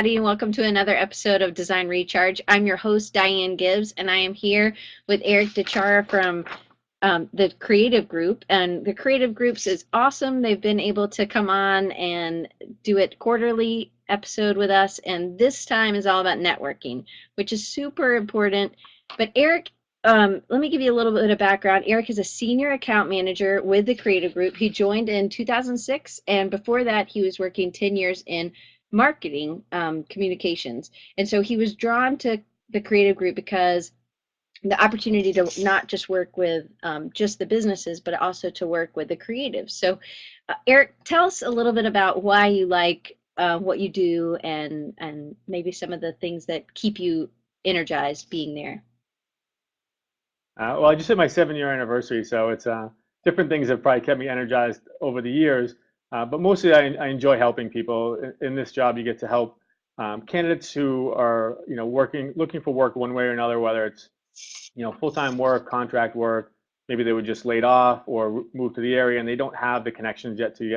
And welcome to another episode of Design Recharge. I'm your host, Diane Gibbs, and I am here with Eric DiChaira from the Creative Group. And the Creative Groups is awesome. They've been able to come on and do it quarterly episode with us. And this time is all about networking, which is super important. But Eric, let me give you a little bit of background. Eric is a senior account manager with the Creative Group. He joined in 2006, and before that, he was working 10 years in marketing communications. And so he was drawn to the Creative Group because the opportunity to not just work with just the businesses, but also to work with the creatives. So, Eric, tell us a little bit about why you like what you do, and maybe some of the things that keep you energized being there. Well, I just hit my 7-year anniversary, so it's different things have probably kept me energized over the years. But mostly, I enjoy helping people. In this job, you get to help candidates who are, working, looking for work one way or another, whether it's, full-time work, contract work. Maybe they were just laid off or moved to the area and they don't have the connections yet to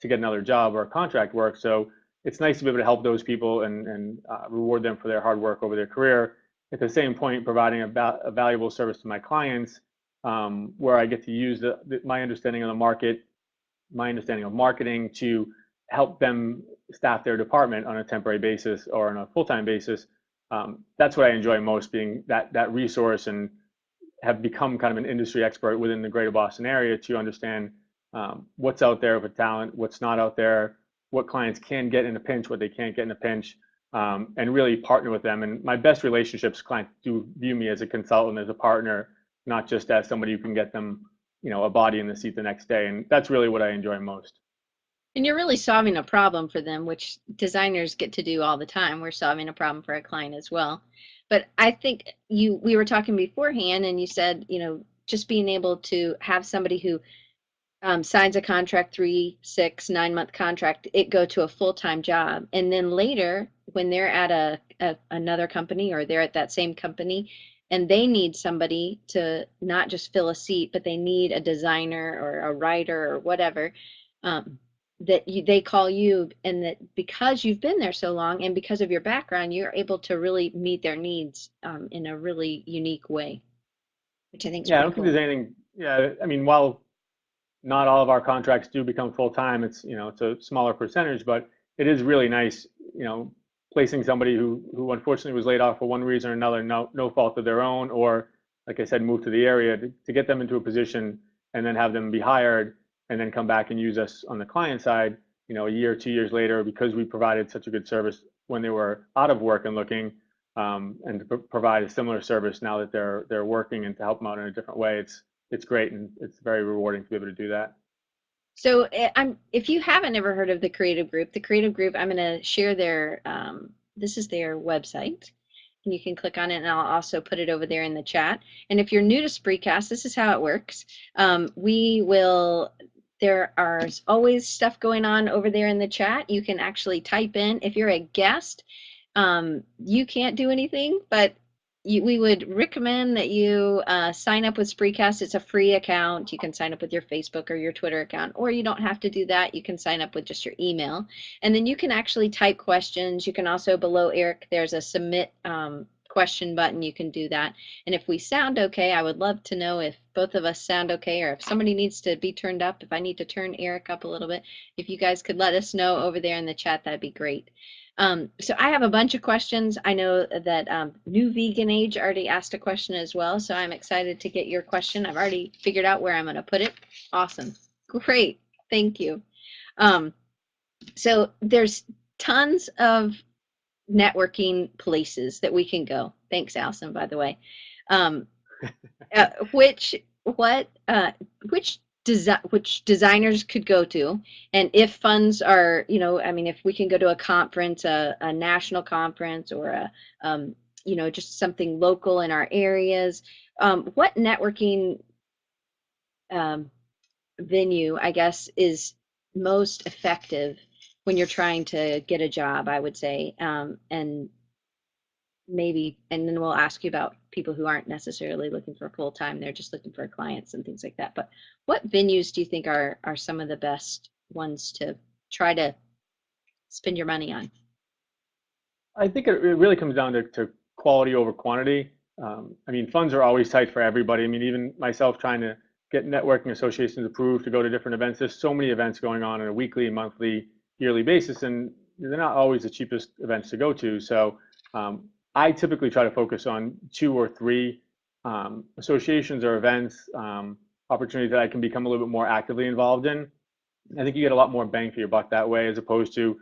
get another job or contract work. So it's nice to be able to help those people and reward them for their hard work over their career at the same point providing a valuable service to my clients, where I get to use my understanding of the market, my understanding of marketing to help them staff their department on a temporary basis or on a full-time basis. That's what I enjoy most, being that resource, and have become kind of an industry expert within the greater Boston area to understand what's out there for talent, what's not out there, what clients can get in a pinch, what they can't get in a pinch, and really partner with them. And my best relationships, clients do view me as a consultant, as a partner, not just as somebody who can get them, a body in the seat the next day. And that's really what I enjoy most. And you're really solving a problem for them, which designers get to do all the time. We're solving a problem for a client as well. But I think we were talking beforehand, and you said, just being able to have somebody who signs a contract, 3, 6, 9-month contract, it go to a full-time job. And then later, when they're at another company, or they're at that same company, and they need somebody to not just fill a seat, but they need a designer or a writer or whatever, um, they call you, and that because you've been there so long and because of your background, you're able to really meet their needs in a really unique way, which I think is Yeah, I pretty don't think there's cool. anything. Yeah, I mean, while not all of our contracts do become full time, it's a smaller percentage, but it is really nice, placing somebody who unfortunately was laid off for one reason or another, no fault of their own, or like I said, moved to the area to get them into a position and then have them be hired and then come back and use us on the client side, a year, 2 years later, because we provided such a good service when they were out of work and looking, and to provide a similar service now that they're working, and to help them out in a different way. It's great, and it's very rewarding to be able to do that. So if you haven't ever heard of the Creative Group, I'm going to share this is their website, and you can click on it, and I'll also put it over there in the chat. And if you're new to Spreecast, this is how it works. There are always stuff going on over there in the chat. You can actually type in. If you're a guest, you can't do anything, but we would recommend that you sign up with Spreecast. It's a free account. You can sign up with your Facebook or your Twitter account, or you don't have to do that. You can sign up with just your email. And then you can actually type questions. You can also, below Eric, there's a submit question button. You can do that. And if we sound okay, I would love to know if both of us sound okay, or if somebody needs to be turned up, if I need to turn Eric up a little bit. If you guys could let us know over there in the chat, that'd be great. So I have a bunch of questions. I know that New Vegan Age already asked a question as well, so I'm excited to get your question. I've already figured out where I'm going to put it. Awesome. Great. Thank you. Um, so there's tons of networking places that we can go. Thanks, Allison, by the way. Um, uh, which what which designers could go to, and if funds are, I mean, if we can go to a conference, a national conference, or just something local in our areas, what networking um, venue, I guess, is most effective when you're trying to get a job, I would say, and maybe, and then we'll ask you about people who aren't necessarily looking for full time, they're just looking for clients and things like that. But what venues do you think are some of the best ones to try to spend your money on? I think it really comes down to quality over quantity. I mean, funds are always tight for everybody. I mean, even myself trying to get networking associations approved to go to different events. There's so many events going on a weekly, monthly, yearly basis, and they're not always the cheapest events to go to. So I typically try to focus on two or three associations or events, opportunities that I can become a little bit more actively involved in. I think you get a lot more bang for your buck that way, as opposed to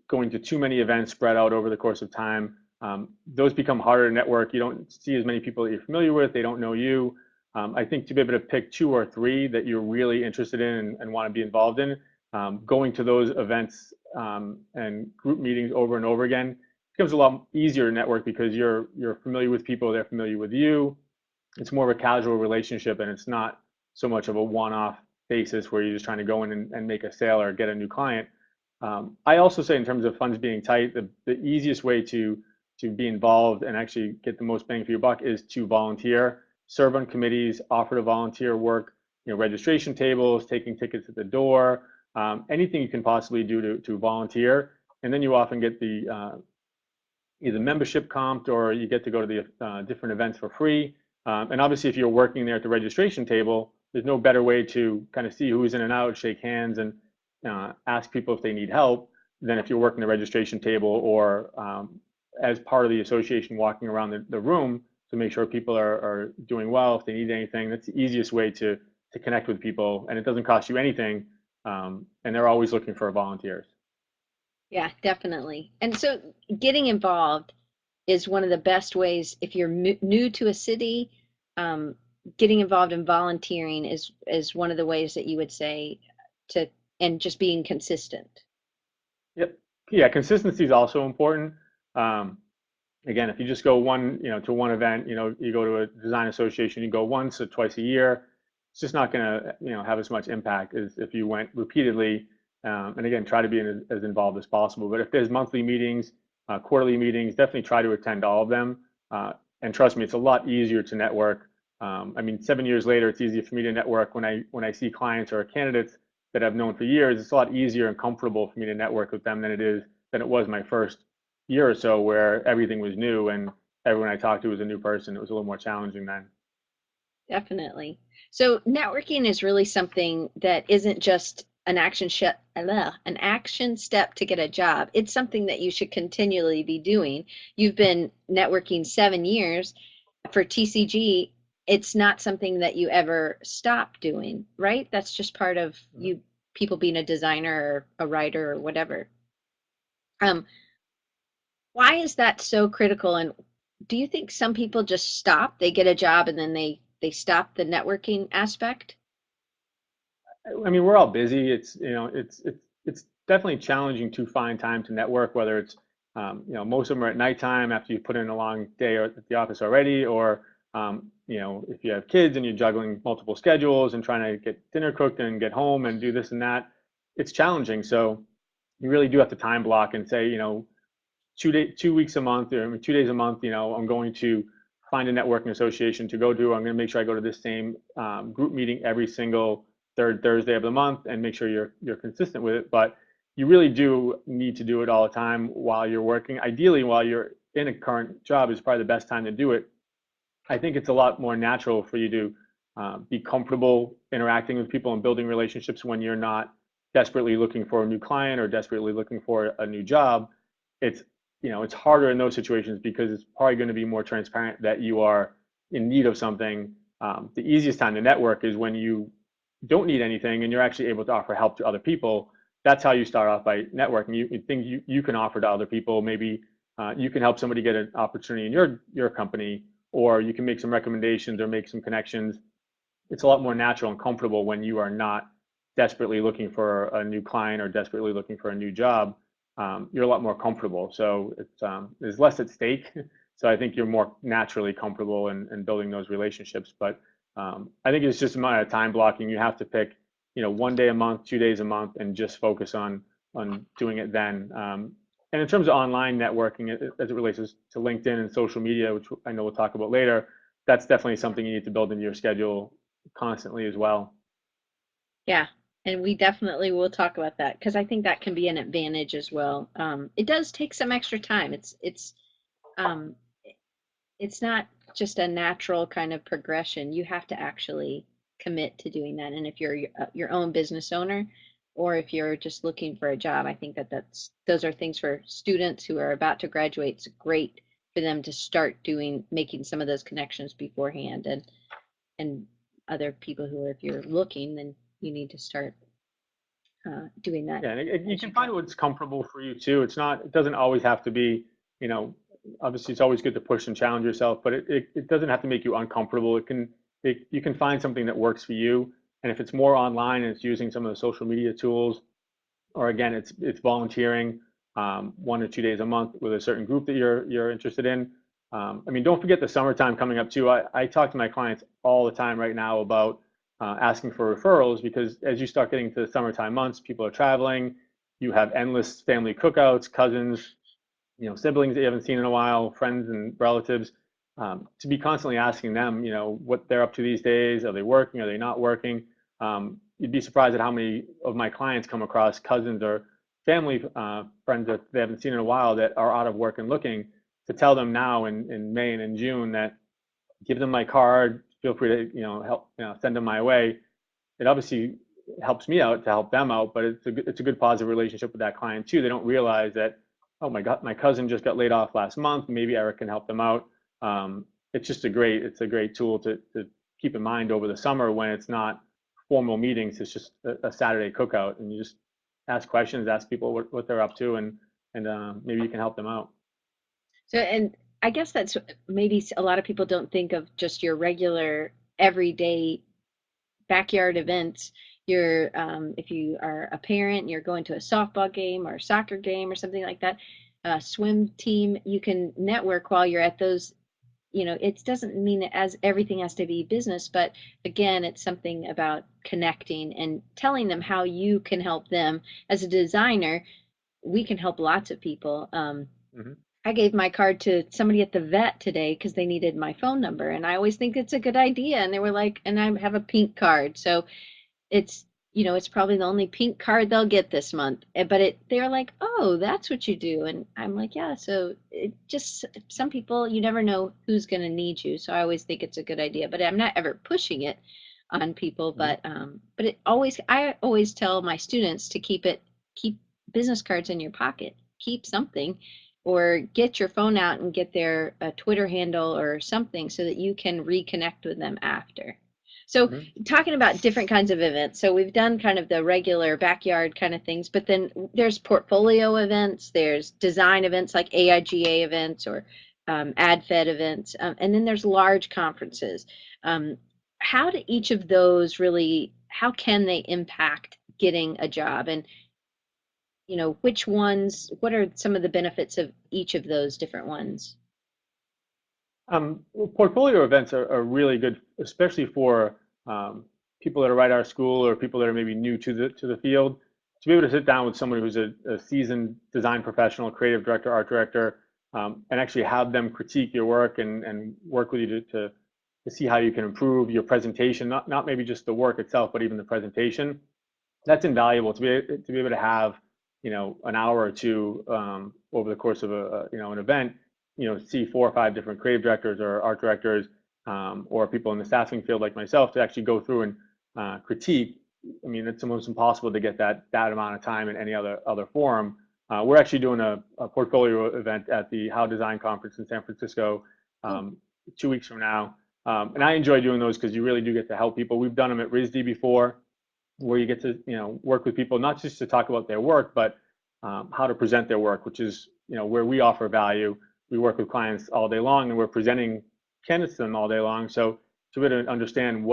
going to too many events spread out over the course of time. Those become harder to network. You don't see as many people that you're familiar with. They don't know you. I think to be able to pick two or three that you're really interested in and want to be involved in, going to those events and group meetings over and over again becomes a lot easier to network because you're familiar with people, they're familiar with you. It's more of a casual relationship, and it's not so much of a one-off basis where you're just trying to go in and make a sale or get a new client. I also say in terms of funds being tight, the easiest way to be involved and actually get the most bang for your buck is to volunteer, serve on committees, offer to volunteer work, registration tables, taking tickets at the door, anything you can possibly do to volunteer. And then you often get the either membership comped or you get to go to the different events for free. And obviously, if you're working there at the registration table, there's no better way to kind of see who's in and out, shake hands, and ask people if they need help than if you're working the registration table or as part of the association walking around the room to make sure people are doing well. If they need anything, that's the easiest way to connect with people, and it doesn't cost you anything. And they're always looking for volunteers. Yeah, definitely. And so getting involved is one of the best ways if you're new to a city. Um, Getting involved in volunteering is one of the ways that you would say to, and just being consistent. Yep. Yeah, consistency is also important. Um, Again, if you just go to one event, you go to a design association, you go once or twice a year, it's just not going to, have as much impact as if you went repeatedly. And again, try to be as involved as possible. But if there's monthly meetings, quarterly meetings, definitely try to attend all of them. And trust me, it's a lot easier to network. I mean, 7 years later, it's easier for me to network when I see clients or candidates that I've known for years. It's a lot easier and comfortable for me to network with them than it was my first year or so where everything was new and everyone I talked to was a new person. It was a little more challenging then. Definitely. So networking is really something that isn't just an action step to get a job. It's something that you should continually be doing. You've been networking 7 years for TCG. It's not something that you ever stop doing, right? That's just part of you people being a designer or a writer or whatever. Um, why is that so critical? And do you think some people just stop? They get a job and then they stop the networking aspect? I mean, we're all busy. It's definitely challenging to find time to network, whether it's most of them are at nighttime after you put in a long day at the office already, or if you have kids and you're juggling multiple schedules and trying to get dinner cooked and get home and do this and that, it's challenging. So you really do have to time block and say, 2 weeks a month, or I mean, 2 days a month, I'm going to find a networking association to go to. I'm going to make sure I go to this same group meeting every single third Thursday of the month and make sure you're consistent with it. But you really do need to do it all the time while you're working. Ideally, while you're in a current job is probably the best time to do it. I think it's a lot more natural for you to be comfortable interacting with people and building relationships when you're not desperately looking for a new client or desperately looking for a new job. It's it's harder in those situations because it's probably going to be more transparent that you are in need of something. The easiest time to network is when you don't need anything and you're actually able to offer help to other people. That's how you start off by networking. You think you can offer to other people. Maybe you can help somebody get an opportunity in your company, or you can make some recommendations or make some connections. It's a lot more natural and comfortable when you are not desperately looking for a new client or desperately looking for a new job. You're a lot more comfortable. So there's less at stake. So I think you're more naturally comfortable in building those relationships. But I think it's just a matter of time blocking. You have to pick, one day a month, 2 days a month, and just focus on doing it then. And in terms of online networking, as it relates to LinkedIn and social media, which I know we'll talk about later, that's definitely something you need to build into your schedule constantly as well. Yeah. And we definitely will talk about that because I think that can be an advantage as well. It does take some extra time. Um, it's not just a natural kind of progression. You have to actually commit to doing that. And if you're your own business owner, or if you're just looking for a job, I think that those are things for students who are about to graduate. It's great for them to start making some of those connections beforehand, and other people who, if you're looking, then you need to start doing that Yeah, and you as can you find go. what's comfortable for you too. It's not, it doesn't always have to be, you know, obviously it's always good to push and challenge yourself, but it doesn't have to make you uncomfortable. You can find something that works for you. And if it's more online and it's using some of the social media tools, or again, it's volunteering 1 or 2 days a month with a certain group that you're interested in. I mean, don't forget the summertime coming up too. I talk to my clients all the time right now about asking for referrals because as you start getting to the summertime months, people are traveling. You have endless family cookouts, cousins, siblings that you haven't seen in a while, friends and relatives. To be constantly asking them, what they're up to these days. Are they working? Are they not working? You'd be surprised at how many of my clients come across cousins or family friends that they haven't seen in a while that are out of work and looking, to tell them now in May and in June that give them my card, feel free to help send them my way. It obviously helps me out to help them out, but it's a good positive relationship with that client too. They don't realize that, oh my God, my cousin just got laid off last month. Maybe Eric can help them out. It's a great tool to keep in mind over the summer when it's not formal meetings. It's just a Saturday cookout, and you just ask questions, ask people what they're up to, and maybe you can help them out. So, and I guess that's maybe a lot of people don't think of just your regular everyday backyard events. If you are a parent and you're going to a softball game or a soccer game or something like that, a swim team, you can network while you're at those. It doesn't mean that as everything has to be business, but again, it's something about connecting and telling them how you can help them. As a designer, we can help lots of people. Hmm. I gave my card to somebody at the vet today because they needed my phone number, and I always think it's a good idea. And they were like, and I have a pink card, so it's it's probably the only pink card they'll get this month. But they're like, oh, that's what you do, and I'm like, yeah. So it just, some people, you never know who's going to need you, so I always think it's a good idea. But I'm not ever pushing it on people. Hmm. But I always tell my students to keep business cards in your pocket, keep something, or get your phone out and get their Twitter handle or something so that you can reconnect with them after. So, Hmm. talking about different kinds of events. So, we've done kind of the regular backyard kind of things, but then there's portfolio events, there's design events like AIGA events or AdFed events, and then there's large conferences. Um, how do each of those really, how can they impact getting a job? And, which ones, what are some of the benefits of each of those different ones? Well, portfolio events are really good, especially for people that are right out of school or people that are maybe new to the field. To be able to sit down with somebody who's a seasoned design professional, creative director, art director, and actually have them critique your work and work with you to see how you can improve your presentation, not maybe just the work itself, but even the presentation. That's invaluable to be able to have an hour or two over the course of an event, see 4 or 5 different creative directors or art directors, or people in the staffing field like myself, to actually go through and critique. I mean, it's almost impossible to get that amount of time in any other forum. We're actually doing a portfolio event at the How Design Conference in San Francisco Oh, 2 weeks from now. And I enjoy doing those because you really do get to help people. We've done them at RISD before, where you get to work with people not just to talk about their work, but how to present their work, which is where we offer value. We work with clients all day long, and we're presenting candidates to them all day long. So to really understand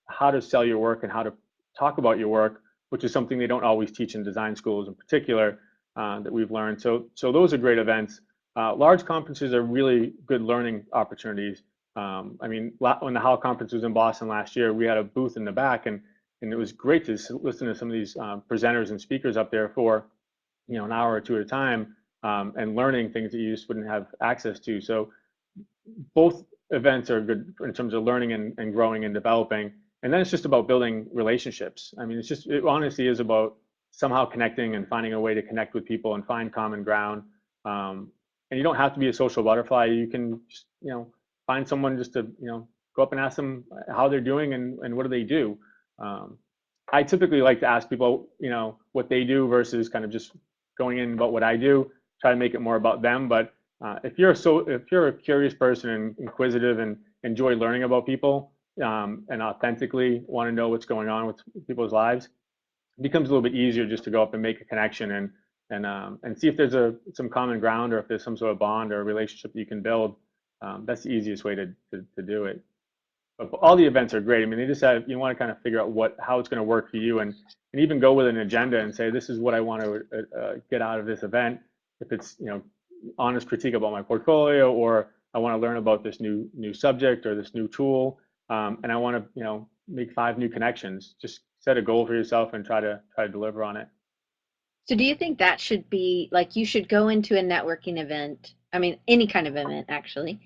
how to sell your work and how to talk about your work, which is something they don't always teach in design schools in particular, that we've learned. So those are great events. Large conferences are really good learning opportunities. I mean, when the How conference was in Boston last year, we had a booth in the back, and it was great to listen to some of these presenters and speakers up there for an hour or two at a time, and learning things that you just wouldn't have access to. So both events are good in terms of learning and growing and developing. And then it's just about building relationships. I mean, it honestly is about somehow connecting and finding a way to connect with people and find common ground. Um, and you don't have to be a social butterfly. You can just, find someone just to, go up and ask them how they're doing and what do they do. Um, I typically like to ask people, what they do versus kind of just going in about what I do. Try to make it more about them. But if you're a curious person and inquisitive and enjoy learning about people, and authentically want to know what's going on with people's lives, it becomes a little bit easier just to go up and make a connection and see if there's some common ground or if there's some sort of bond or relationship that you can build. That's the easiest way to do it. But all the events are great. I mean, they just have, you want to kind of figure out how it's going to work for you, and even go with an agenda and say, this is what I want to get out of this event. If it's, honest critique about my portfolio, or I want to learn about this new subject or this new tool, and I want to, make 5 new connections. Just set a goal for yourself and try to deliver on it. So do you think that should be like you should go into a networking event, I mean, any kind of event actually,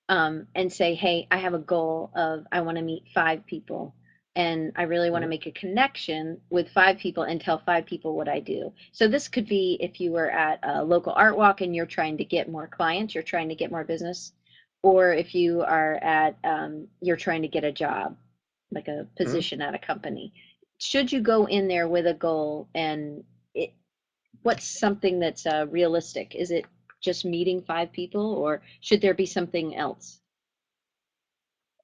and say, hey, I have a goal of I want to meet 5 people and I really want to Mhm. make a connection with 5 people and tell 5 people what I do. So this could be if you were at a local art walk and you're trying to get more clients, you're trying to get more business, or if you are at, you're trying to get a job, like a Mhm. position at a company. Should you go in there with a goal and it, what's something that's realistic? Is it just meeting 5 people, or should there be something else?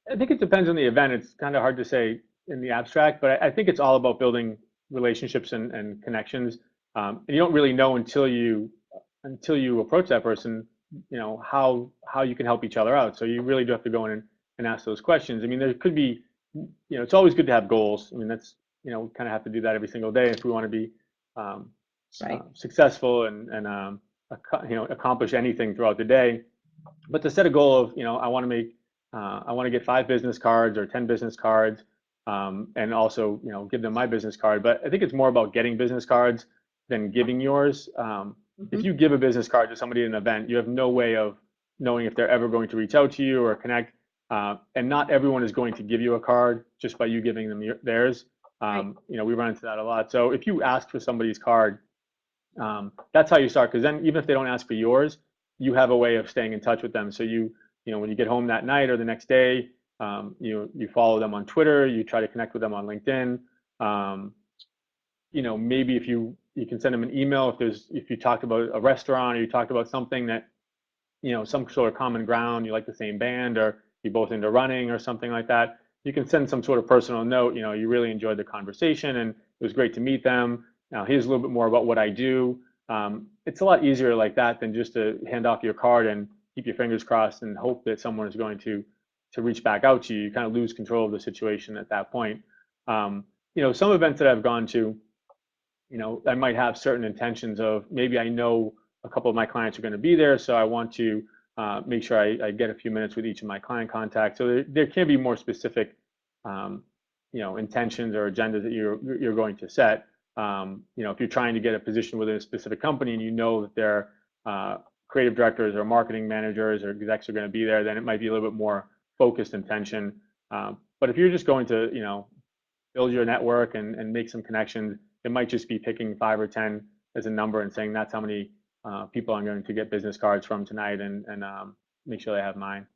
I think it depends on the event. It's kind of hard to say in the abstract, but I think it's all about building relationships and connections. And you don't really know until you approach that person, how you can help each other out. So you really do have to go in and ask those questions. I mean, there could be, it's always good to have goals. I mean, we kind of have to do that every single day if we want to be um, Right. successful and accomplish anything throughout the day. But to set a goal of, I want to get 5 business cards or 10 business cards, and also, give them my business card. But I think it's more about getting business cards than giving yours. If Hmm. you give a business card to somebody at an event, you have no way of knowing if they're ever going to reach out to you or connect. And not everyone is going to give you a card just by you giving them theirs. Right. We run into that a lot. So if you ask for somebody's card, that's how you start. Because then, even if they don't ask for yours, you have a way of staying in touch with them. So when you get home that night or the next day, you follow them on Twitter, you try to connect with them on LinkedIn. Um, Maybe if you can send them an email if you talked about a restaurant or you talked about something that, some sort of common ground, you like the same band or you both into running or something like that. You can send some sort of personal note. You really enjoyed the conversation and it was great to meet them. Now here's a little bit more about what I do. It's a lot easier like that than just to hand off your card and keep your fingers crossed and hope that someone is going to reach back out to you. You kind of lose control of the situation at that point. Some events that I've gone to, I might have certain intentions of, maybe I know a couple of my clients are going to be there, so I want to make sure I get a few minutes with each of my client contacts. So there can be more specific, intentions or agendas that you're going to set. If you're trying to get a position within a specific company and you know that their creative directors or marketing managers or execs are going to be there, then it might be a little bit more focused intention. But if you're just going to, build your network and make some connections, it might just be picking 5 or 10 as a number and saying that's how many people I'm going to get business cards from tonight, and make sure they have mine.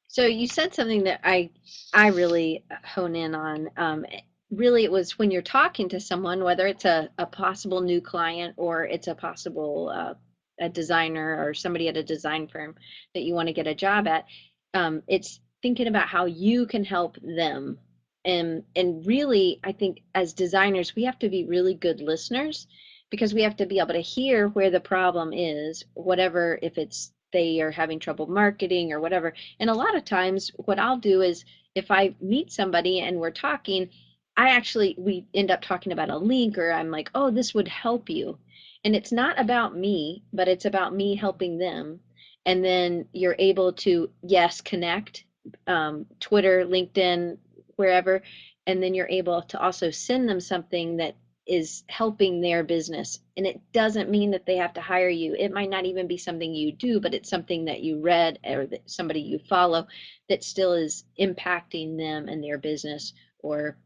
So you said something that I really hone in on. Really, it was when you're talking to someone, whether it's a possible new client or it's a possible a designer or somebody at a design firm that you want to get a job at. It's thinking about how you can help them. And really, I think as designers, we have to be really good listeners because we have to be able to hear where the problem is, whatever, if it's they are having trouble marketing or whatever. And a lot of times, what I'll do is if I meet somebody and we're talking, we end up talking about a link, or I'm like, oh, this would help you. And it's not about me, but it's about me helping them. And then you're able to, yes, connect, Twitter, LinkedIn, wherever. And then you're able to also send them something that is helping their business. And it doesn't mean that they have to hire you. It might not even be something you do, but it's something that you read or that somebody you follow that still is impacting them and their business or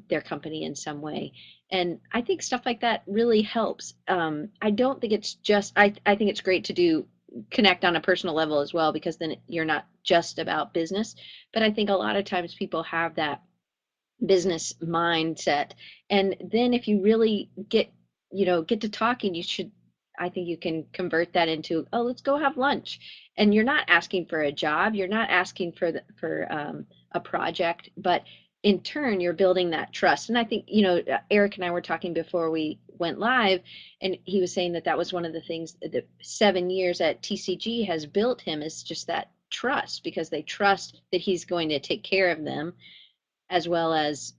their company in some way. And I think stuff like that really helps. I don't think it's just, I think it's great to do connect on a personal level as well, because then you're not just about business. But I think a lot of times people have that business mindset. And then if you really get to talking, you should, I think you can convert that into, oh, let's go have lunch. And you're not asking for a job, you're not asking for a project, but in turn, you're building that trust. And I think, Eric and I were talking before we went live, and he was saying that that was one of the things that 7 years at TCG has built him, is just that trust, because they trust that he's going to take care of them, as well as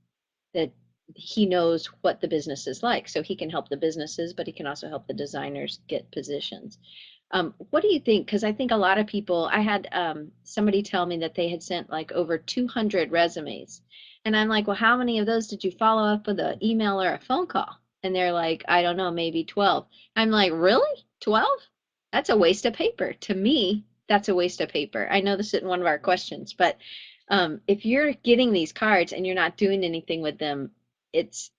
that he knows what the business is like. So he can help the businesses, but he can also help the designers get positions. What do you think? Because I think a lot of people, I had somebody tell me that they had sent like over 200 resumes. And I'm like, well, how many of those did you follow up with an email or a phone call? And they're like, I don't know, maybe 12. I'm like, really? 12? That's a waste of paper. To me, that's a waste of paper. I know this isn't one of our questions, but if you're getting these cards and you're not doing anything with them, it's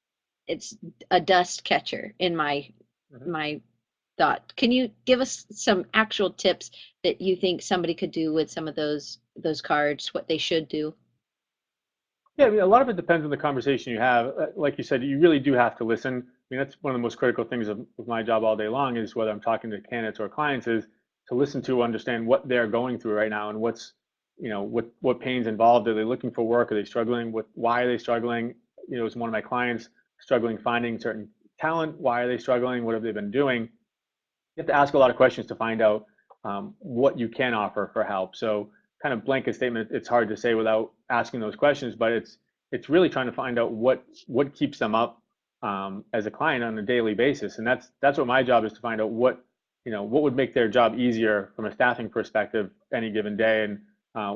it's a dust catcher in Mhm. my thought. Can you give us some actual tips that you think somebody could do with some of those cards, what they should do? Yeah, I mean, a lot of it depends on the conversation you have. Like you said, you really do have to listen. I mean, that's one of the most critical things of my job all day long, is whether I'm talking to candidates or clients, is to listen to, understand what they're going through right now, and what pains involved. Are they looking for work? Are they struggling? Why are they struggling? Is one of my clients struggling finding certain talent? Why are they struggling? What have they been doing? You have to ask a lot of questions to find out what you can offer for help. So, kind of blanket statement, it's hard to say without asking those questions, but it's really trying to find out what keeps them up as a client on a daily basis. And that's what my job is, to find out what would make their job easier from a staffing perspective any given day, and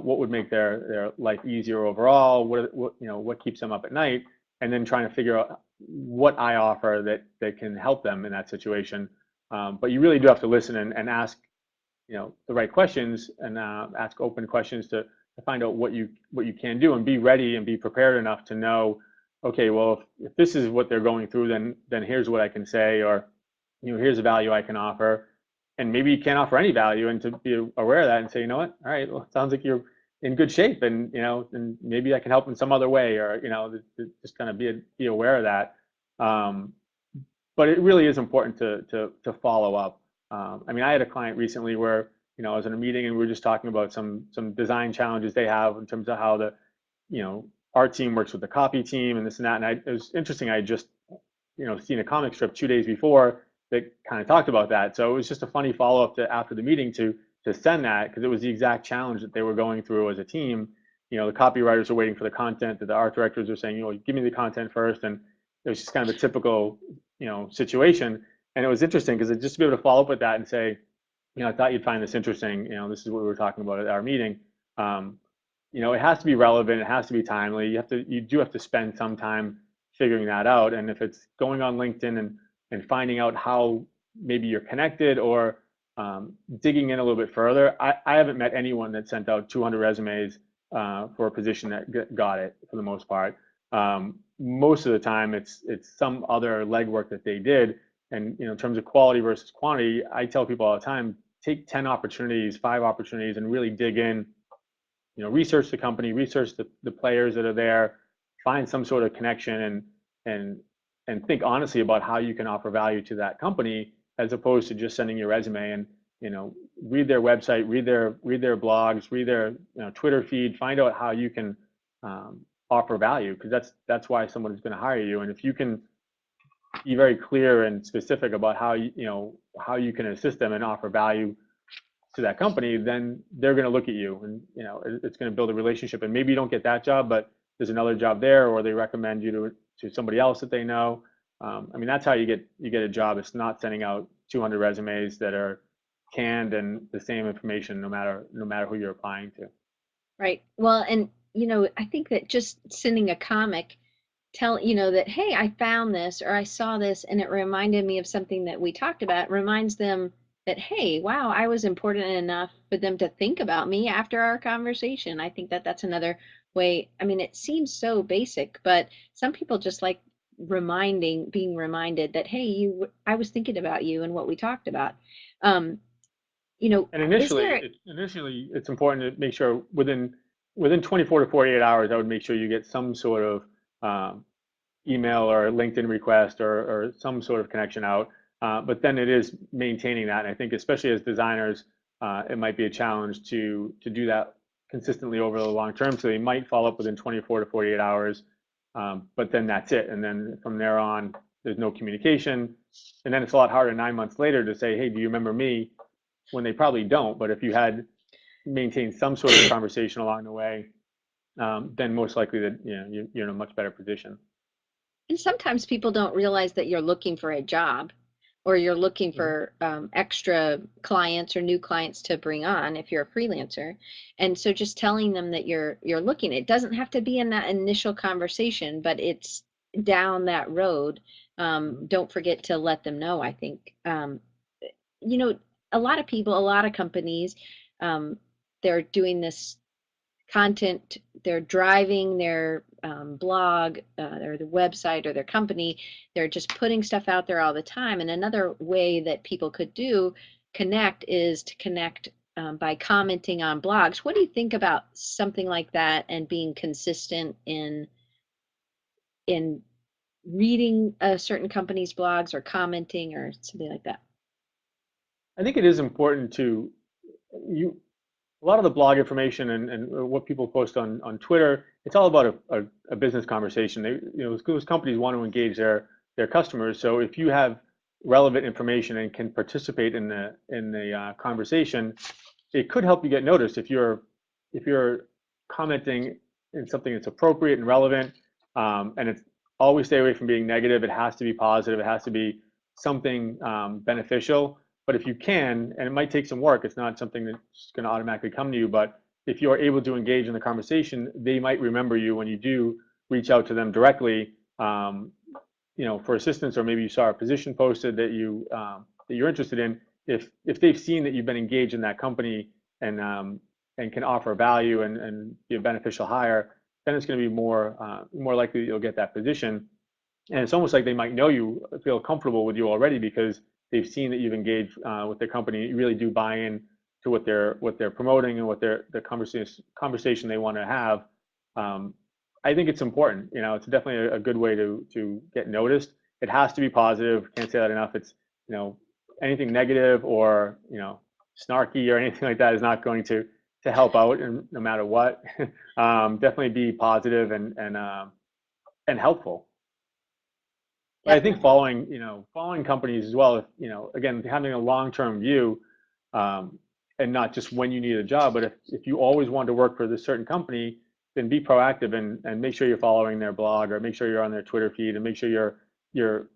what would make their life easier overall. What keeps them up at night, and then trying to figure out what I offer that can help them in that situation. But you really do have to listen and ask, the right questions, and ask open questions to find out what you can do, and be ready and be prepared enough to know, okay, well, if this is what they're going through, then here's what I can say, or here's a value I can offer. And maybe you can't offer any value, and to be aware of that and say, you know what, all right, well, it sounds like you're in good shape, and maybe I can help in some other way, or just kind of be aware of that. Um, but it really is important to follow up. I mean, I had a client recently where I was in a meeting, and we were just talking about some design challenges they have in terms of how the art team works with the copy team, and this and that. And it was interesting. I had just seen a comic strip 2 days before that kind of talked about that. So it was just a funny follow up to after the meeting to send that, because it was the exact challenge that they were going through as a team. The copywriters are waiting for the content, that the art directors are saying, give me the content first, and it was just kind of a typical situation. And it was interesting because just to be able to follow up with that and say, I thought you'd find this interesting. This is what we were talking about at our meeting. Um, it has to be relevant. It has to be timely. You do have to spend some time figuring that out. And if it's going on LinkedIn and finding out how maybe you're connected, or digging in a little bit further. I haven't met anyone that sent out 200 resumes for a position that got it, for the most part. Most of the time, it's some other legwork that they did. And in terms of quality versus quantity, I tell people all the time, take 10 opportunities, 5 opportunities, and really dig in. Research the company, research the players that are there, find some sort of connection, and and think honestly about how you can offer value to that company, as opposed to just sending your resume. And read their website, read their blogs, read their Twitter feed, find out how you can offer value, because that's why someone is going to hire you. And if you can be very clear and specific about how you can assist them and offer value to that company, then they're going to look at you, and it's going to build a relationship. And maybe you don't get that job, but there's another job there, or they recommend you to somebody else that they know. I mean, that's how you get a job. It's not sending out 200 resumes that are canned and the same information, no matter who you're applying to. Right. Well, and I think that just sending a comic, that, hey, I found this or I saw this and it reminded me of something that we talked about, reminds them that, hey, wow, I was important enough for them to think about me after our conversation. I think that that's another way. I mean, it seems so basic, but some people just like being reminded that, hey, I was thinking about you and what we talked about. Um, And is there, initially it's important to make sure within 24 to 48 hours, I would make sure you get some sort of um, email or LinkedIn request or some sort of connection out. But then it is maintaining that. And I think especially as designers, it might be a challenge to do that consistently over the long term. So they might follow up within 24 to 48 hours, but then that's it. And then from there on, there's no communication. And then it's a lot harder 9 months later to say, hey, do you remember me? When they probably don't. But if you had maintained some sort of conversation along the way, then most likely that you're in a much better position. and sometimes people don't realize that you're looking for a job or you're looking Mhm. for extra clients or new clients to bring on if you're a freelancer. And so just telling them that you're looking, it doesn't have to be in that initial conversation, but it's down that road. Mhm. Don't forget to let them know, I think. You know, a lot of people, a lot of companies, um, they're doing this content, they're driving their blog or the website or their company, they're just putting stuff out there all the time. And another way that people could connect is to connect by commenting on blogs. What do you think about something like that and being consistent in reading a certain company's blogs or commenting or something like that? I think it is important to you. A lot of the blog information and what people post on Twitter, it's all about a business conversation. Those companies want to engage their customers. So if you have relevant information and can participate in the conversation, it could help you get noticed if you're commenting in something that's appropriate and relevant. And it's always stay away from being negative. It has to be positive. It has to be something beneficial. But if you can, and it might take some work, it's not something that's going to automatically come to you. But if you are able to engage in the conversation, they might remember you when you do reach out to them directly. For assistance, or maybe you saw a position posted that you're interested in. If they've seen that you've been engaged in that company and can offer value and be a beneficial hire, then it's going to be more likely that you'll get that position. And it's almost like they might know you, feel comfortable with you already because they've seen that you've engaged with their company. You really do buy in to what they're promoting and what the conversation they want to have. Um, I think it's important. It's definitely a good way to get noticed. It has to be positive. Can't say that enough. It's you know anything negative or snarky or anything like that is not going to help out, and no matter what. Definitely be positive and helpful. But I think Definitely. following companies as well, again, having a long-term view, um, and not just when you need a job, but if you always want to work for this certain company, then be proactive and make sure you're following their blog or make sure you're on their Twitter feed and make sure you're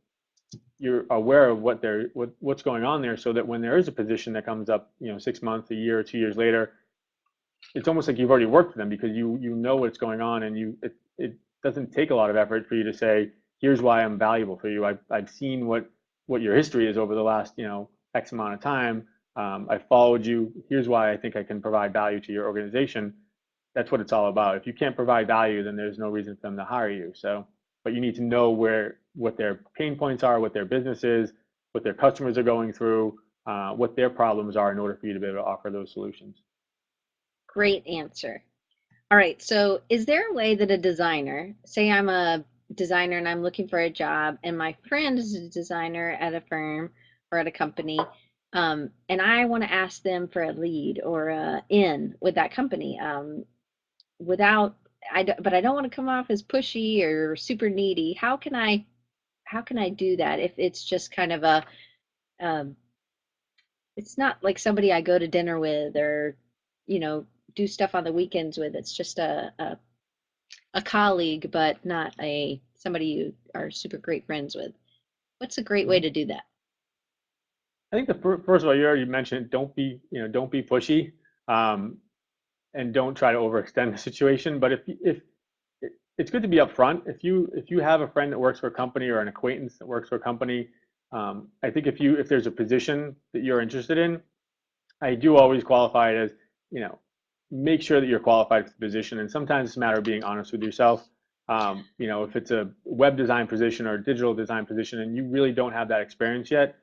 you're aware of what's going on there so that when there is a position that comes up, 6 months, a year, 2 years later, it's almost like you've already worked for them because you know what's going on and it doesn't take a lot of effort for you to say here's why I'm valuable for you. I've seen what your history is over the last X amount of time. I followed you. Here's why I think I can provide value to your organization. That's what it's all about. If you can't provide value, then there's no reason for them to hire you. So, but you need to know what their pain points are, what their business is, what their customers are going through, what their problems are in order for you to be able to offer those solutions. Great answer. All right, so is there a way that a designer, say I'm a designer and I'm looking for a job, and my friend is a designer at a firm or at a company, and I want to ask them for a lead or a in with that company, without, but I don't want to come off as pushy or super needy. How can I do that if it's just kind of um, it's not like somebody I go to dinner with or, you know, do stuff on the weekends with. It's just a colleague, but not a somebody you are super great friends with. What's a great way Mhm. to do that? I think first of all, you already mentioned don't be pushy, um, and don't try to overextend the situation. But if it's good to be upfront. If you have a friend that works for a company or an acquaintance that works for a company, I think if there's a position that you're interested in, I do always qualify it as you know make sure that you're qualified for the position. And sometimes it's a matter of being honest with yourself. If it's a web design position or a digital design position and you really don't have that experience yet,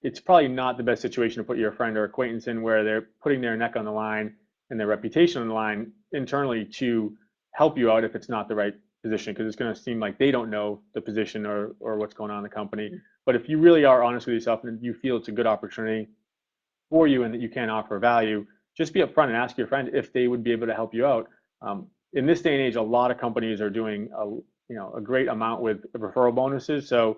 it's probably not the best situation to put your friend or acquaintance in where they're putting their neck on the line and their reputation on the line internally to help you out if it's not the right position, because it's going to seem like they don't know the position or what's going on in the company. But if you really are honest with yourself and you feel it's a good opportunity for you and that you can offer value, just be upfront and ask your friend if they would be able to help you out. In this day and age, a lot of companies are doing a great amount with referral bonuses. So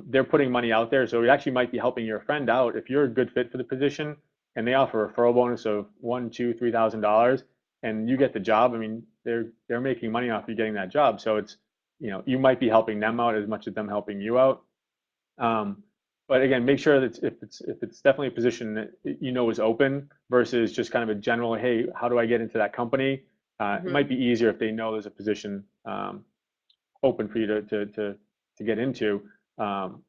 they're putting money out there. So it actually might be helping your friend out if you're a good fit for the position and they offer a referral bonus of $1, $2, $3,000 and you get the job. I mean, they're making money off you getting that job. So it's, you might be helping them out as much as them helping you out. Um, but again, make sure that if it's definitely a position that is open versus just kind of a general, hey, how do I get into that company? It Hmm. might be easier if they know there's a position open for you to get into. Um,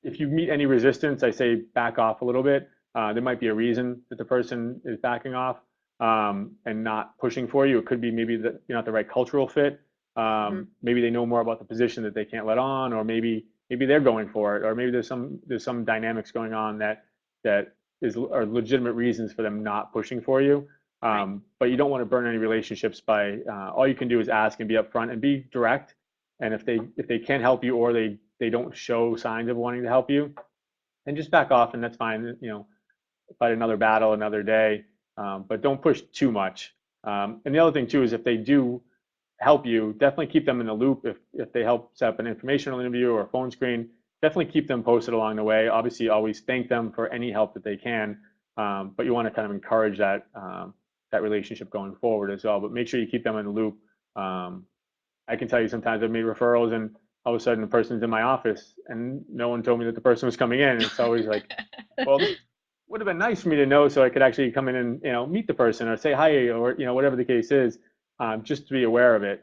if you meet any resistance, I say back off a little bit. There might be a reason that the person is backing off and not pushing for you. It could be maybe that you're not the right cultural fit. Hmm. Maybe they know more about the position that they can't let on, or maybe they're going for it, or maybe there's some dynamics going on that are legitimate reasons for them not pushing for you. Right. But you don't want to burn any relationships by all you can do is ask and be upfront and be direct. And if they can't help you or they don't show signs of wanting to help you, then just back off and that's fine. Fight another battle another day, but don't push too much. And the other thing too is if they do help you, definitely keep them in the loop. If they help set up an informational interview or a phone screen, definitely keep them posted along the way. Obviously, always thank them for any help that they can, but you want to kind of encourage that relationship going forward as well. But make sure you keep them in the loop. Um, I can tell you sometimes I've made referrals and all of a sudden the person's in my office and no one told me that the person was coming in. And it's always like, well, this would have been nice for me to know so I could actually come in and meet the person or say hi or whatever the case is, just to be aware of it.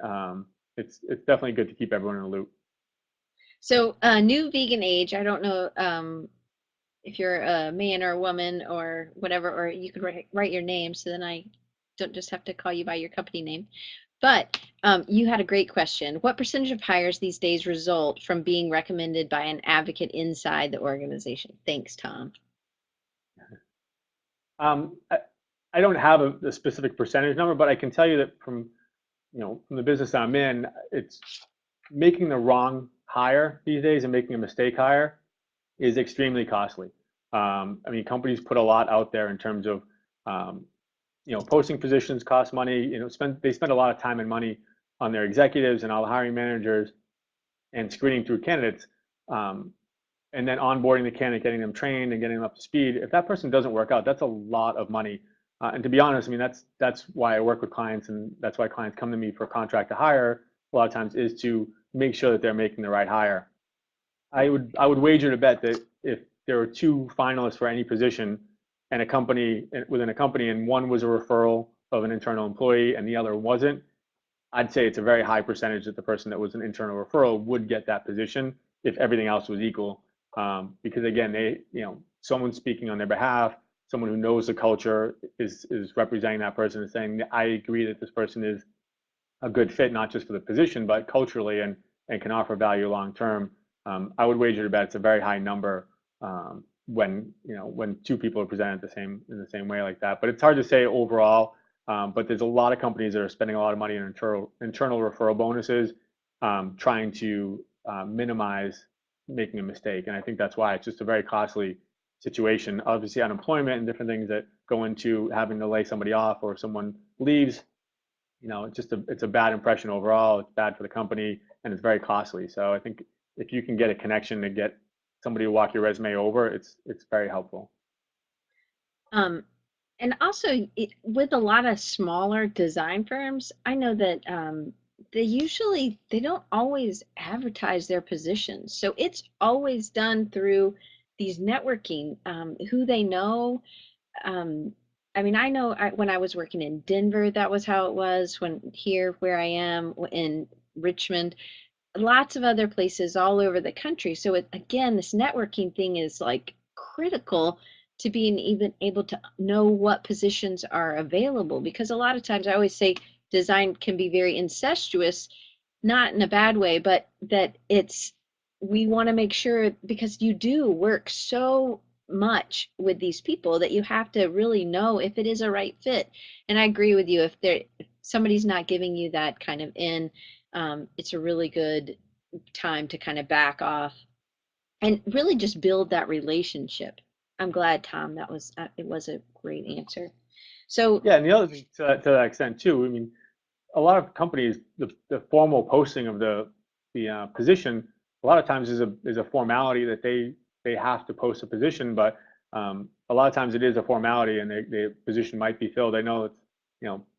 It's definitely good to keep everyone in the loop. So, new vegan age, I don't know if you're a man or a woman or whatever, or you could write your name so then I don't just have to call you by your company name. But you had a great question. What percentage of hires these days result from being recommended by an advocate inside the organization? Thanks, Tom. I don't have a specific percentage number, but I can tell you that from the business I'm in, it's making the wrong hire these days and making a mistake hire is extremely costly. I mean, companies put a lot out there in terms of, um, posting positions cost money. They spend a lot of time and money on their executives and all the hiring managers and screening through candidates, um, and then onboarding the candidate, getting them trained and getting them up to speed. If that person doesn't work out, that's a lot of money. And to be honest, I mean, that's why I work with clients, and that's why clients come to me for contract to hire a lot of times is to make sure that they're making the right hire. I would wager to bet that if there were two finalists for any position and a company within a company and one was a referral of an internal employee and the other wasn't, I'd say it's a very high percentage that the person that was an internal referral would get that position if everything else was equal. Because again, someone speaking on their behalf, someone who knows the culture is representing that person and saying, I agree that this person is a good fit, not just for the position, but culturally and can offer value long term. I would wager to bet it's a very high number when two people are presented in the same way like that. But it's hard to say overall. But there's a lot of companies that are spending a lot of money on internal referral bonuses, trying to minimize making a mistake. And I think that's why it's just a very costly situation. Obviously, unemployment and different things that go into having to lay somebody off or someone leaves, it's a bad impression overall. It's bad for the company and it's very costly. So I think if you can get a connection to get somebody to walk your resume over, it's very helpful. Um, and also with a lot of smaller design firms, I know that they don't always advertise their positions. So it's always done through these networking, who they know. Um, I mean, I know when I was working in Denver, that was how it was. When here, where I am in Richmond, lots of other places all over the country. So again, this networking thing is like critical to being even able to know what positions are available. Because a lot of times I always say design can be very incestuous, not in a bad way, but that it's, we want to make sure, because you do work so much with these people that you have to really know if it is a right fit. And I agree with you, if somebody's not giving you that kind of in, it's a really good time to kind of back off and really just build that relationship. I'm glad, Tom, that was it was a great answer. So, Yeah, and the other thing to that extent too, I mean, a lot of companies, the formal posting of the position, a lot of times is a formality that they have to post a position, but a lot of times it is a formality, and the position might be filled. I know it's,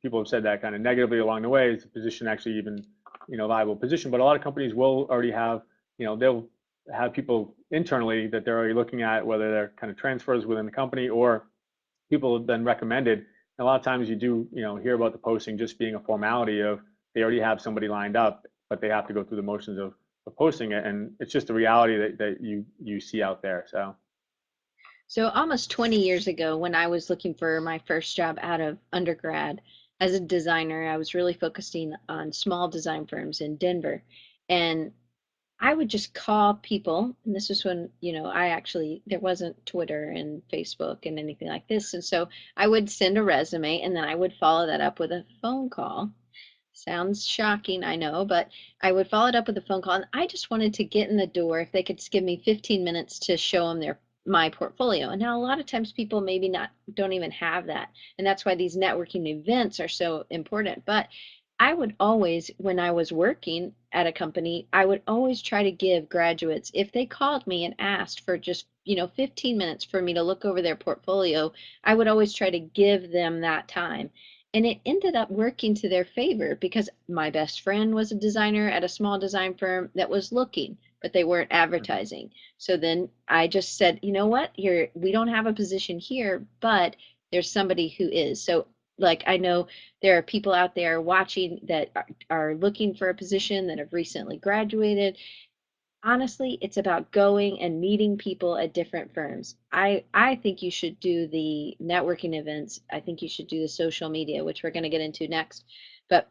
people have said that kind of negatively along the way. Is the position actually even, viable position? But a lot of companies will already have, they'll have people internally that they're already looking at, whether they're kind of transfers within the company or people have been recommended. And a lot of times you do, hear about the posting just being a formality of they already have somebody lined up, but they have to go through the motions of posting it, and it's just a reality that you see out there. So so almost 20 years ago, when I was looking for my first job out of undergrad as a designer, I was really focusing on small design firms in Denver. And I would just call people, and this was when, I actually, there wasn't Twitter and Facebook and anything like this. And so I would send a resume and then I would follow that up with a phone call. Sounds shocking, I know, but I would follow it up with a phone call, and I just wanted to get in the door if they could just give me 15 minutes to show them my portfolio. And now a lot of times people maybe not don't even have that, and that's why these networking events are so important. But I would always, when I was working at a company, I would always try to give graduates, if they called me and asked for just 15 minutes for me to look over their portfolio, I would always try to give them that time. And it ended up working to their favor because my best friend was a designer at a small design firm that was looking, but they weren't mhm. advertising. So then I just said, you know what, here, we don't have a position here, but there's somebody who is. So, like, I know there are people out there watching that are looking for a position that have recently graduated. Honestly, it's about going and meeting people at different firms. I think you should do the networking events. I think you should do the social media, which we're going to get into next. But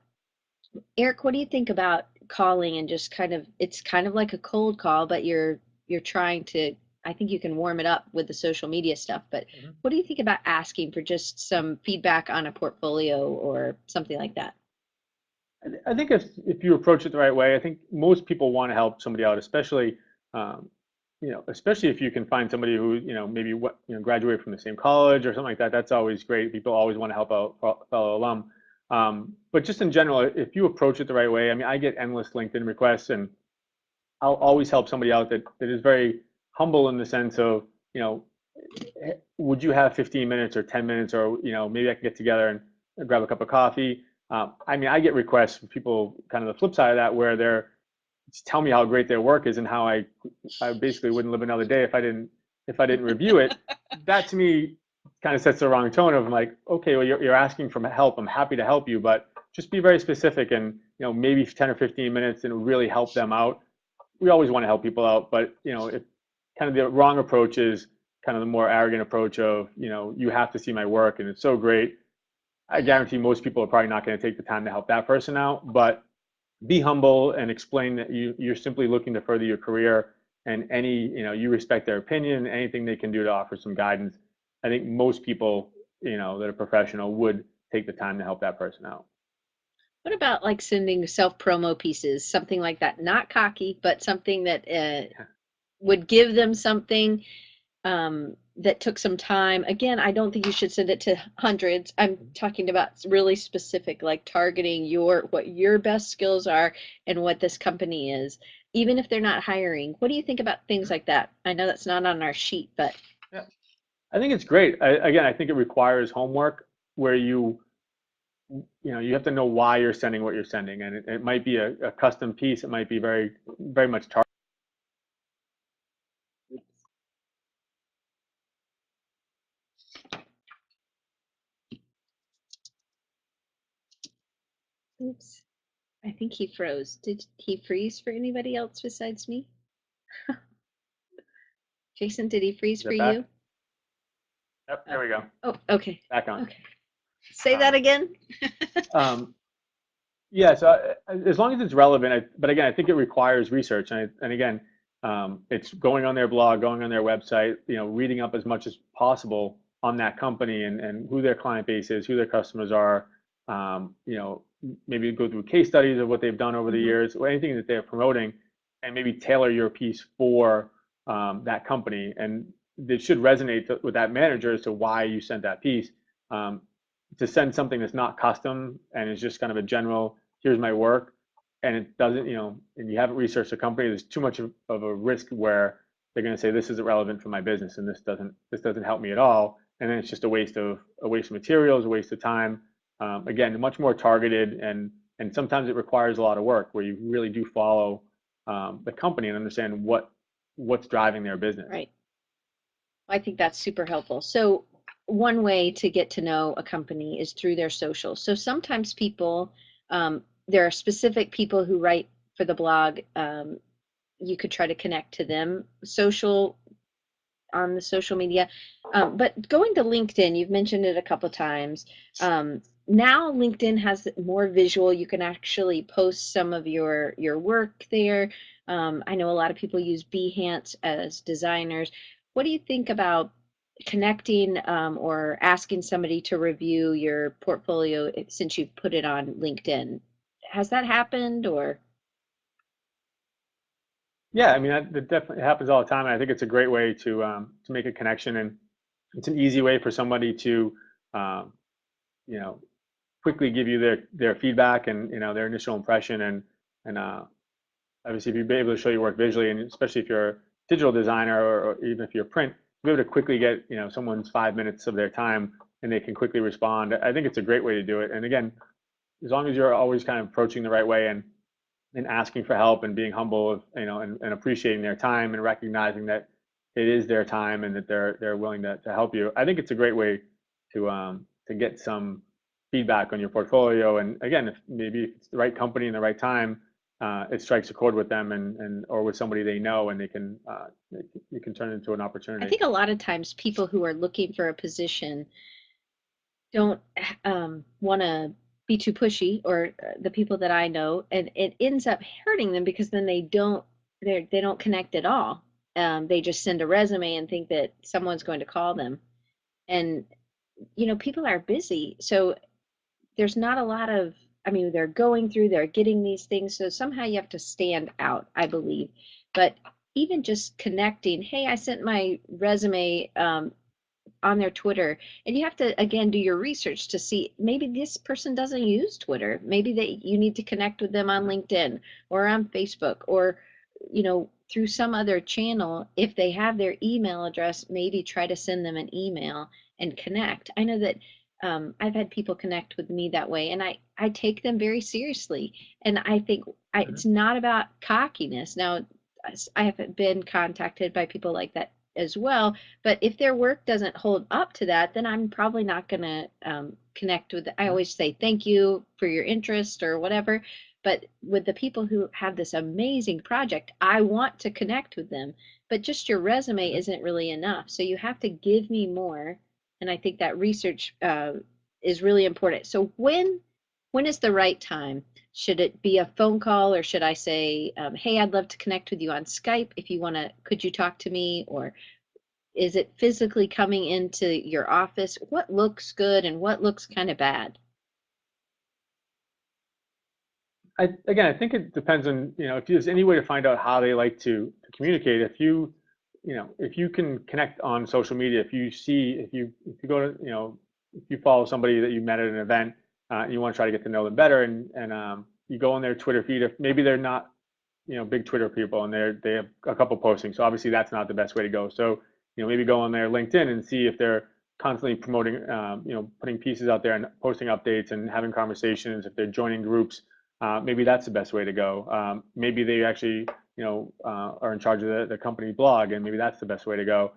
Eric, what do you think about calling and just kind of, it's kind of like a cold call, but you're trying to, I think you can warm it up with the social media stuff, but Mhm. what do you think about asking for just some feedback on a portfolio or something like that? I think if you approach it the right way, I think most people want to help somebody out, especially especially if you can find somebody who maybe graduated from the same college or something like that. That's always great. People always want to help out fellow alum. But just in general, if you approach it the right way, I mean, I get endless LinkedIn requests, and I'll always help somebody out that is very humble in the sense of, you know, would you have 15 minutes or 10 minutes, or maybe I can get together and grab a cup of coffee. I mean, I get requests from people kind of the flip side of that, where they're just tell me how great their work is and how I basically wouldn't live another day if I didn't review it. That to me kind of sets the wrong tone of like, okay, well, you're asking for help. I'm happy to help you, but just be very specific, and maybe 10 or 15 minutes and really help them out. We always want to help people out, but if kind of the wrong approach is kind of the more arrogant approach of, you have to see my work and it's so great. I guarantee most people are probably not going to take the time to help that person out, but be humble and explain that you're simply looking to further your career, and you respect their opinion, anything they can do to offer some guidance. I think most people, that are professional would take the time to help that person out. What about like sending self-promo pieces, something like that? Not cocky, but something that would give them something that took some time. Again, I don't think you should send it to hundreds. I'm talking about really specific, like targeting what your best skills are and what this company is, even if they're not hiring. What do you think about things like that? I know that's not on our sheet, but Yeah, I think it's great. Again, I think it requires homework where you have to know why you're sending what you're sending, and it might be a custom piece. It might be very very much targeted. oops, I think he froze. Did he freeze for anybody else besides me? Jason, did he freeze Is for that you? back? Yep, Oh, there we go. oh, okay. Back on. Okay. Say that Um, again. um, yeah, so as long as it's relevant, but again, I think it requires research, and again, it's going on their blog, going on their website, reading up as much as possible on that company and who their client base is, who their customers are. Maybe go through case studies of what they've done over the Hmm. years, or anything that they're promoting, and maybe tailor your piece for that company, and it should resonate with that manager as to why you sent that piece. Um, to send something that's not custom and is just kind of a general, here's my work, and it doesn't, and you haven't researched the company, there's too much of a risk where they're going to say this isn't relevant for my business and this doesn't help me at all, and then it's just a waste of materials, a waste of time. Again, much more targeted, and sometimes it requires a lot of work where you really do follow the company and understand what's driving their business. Right. I think that's super helpful. So one way to get to know a company is through their social. So sometimes people, there are specific people who write for the blog. You could try to connect to them on the social media. But going to LinkedIn, you've mentioned it a couple times. Now LinkedIn has more visual. You can actually post some of your work there. I know a lot of people use Behance as designers. What do you think about connecting or asking somebody to review your portfolio since you've put it on LinkedIn? Has that happened or? Yeah, I mean that definitely happens all the time. And I think it's a great way to make a connection, and it's an easy way for somebody to um, you know quickly give you their feedback and their initial impression, and obviously if you're able to show your work visually, and especially if you're a digital designer, or even if you're print, be able to quickly get someone's 5 minutes of their time and they can quickly respond. I think it's a great way to do it. And again, as long as you're always kind of approaching the right way and asking for help and being humble of, and appreciating their time and recognizing that it is their time and that they're willing to help you. I think it's a great way to get some feedback on your portfolio. And again, if maybe it's the right company and the right time, it strikes a chord with them and or with somebody they know, and you can turn it into an I opportunity. think a lot of times people who are looking for a position don't want to be too pushy, or the people that I know, and it ends up hurting them because then they don't connect at all. They just send a resume and think that someone's going to call them, and people are busy, so there's not a lot of, I mean, they're getting these things, so somehow you have to stand out, I believe. But even just connecting, hey, I sent my resume on their Twitter, and you have to again do your research to see maybe this person doesn't use Twitter. Maybe you need to connect with them on LinkedIn or on Facebook, or through some other channel. If they have their email address, maybe try to send them an email and connect. I know that I've had people connect with me that way, and I take them very seriously. And I think Mhm. it's not about cockiness. Now, I have been contacted by people like that as well, but if their work doesn't hold up to that, then I'm probably not going to connect with. I Mhm. always say thank you for your interest or whatever. But with the people who have this amazing project, I want to connect with them. But just your resume Mhm. isn't really enough. So you have to give me more. And I think that research is really important. So when is the right time? Should it be a phone call, or should I say, hey, I'd love to connect with you on Skype if you want to, could you talk to me? Or is it physically coming into your office? What looks good and what looks kind of bad? Again, I think it depends on, if there's any way to find out how they like to communicate. If you can connect on social media, if you go to, if you follow somebody that you met at an event, and you want to try to get to know them better, and you go on their Twitter feed, if maybe they're not, big Twitter people, and they have a couple postings. So obviously that's not the best way to go. So, maybe go on their LinkedIn and see if they're constantly promoting, putting pieces out there and posting updates and having conversations. If they're joining groups, maybe that's the best way to go. Maybe they actually, are in charge of the company blog, and maybe that's the best way to go.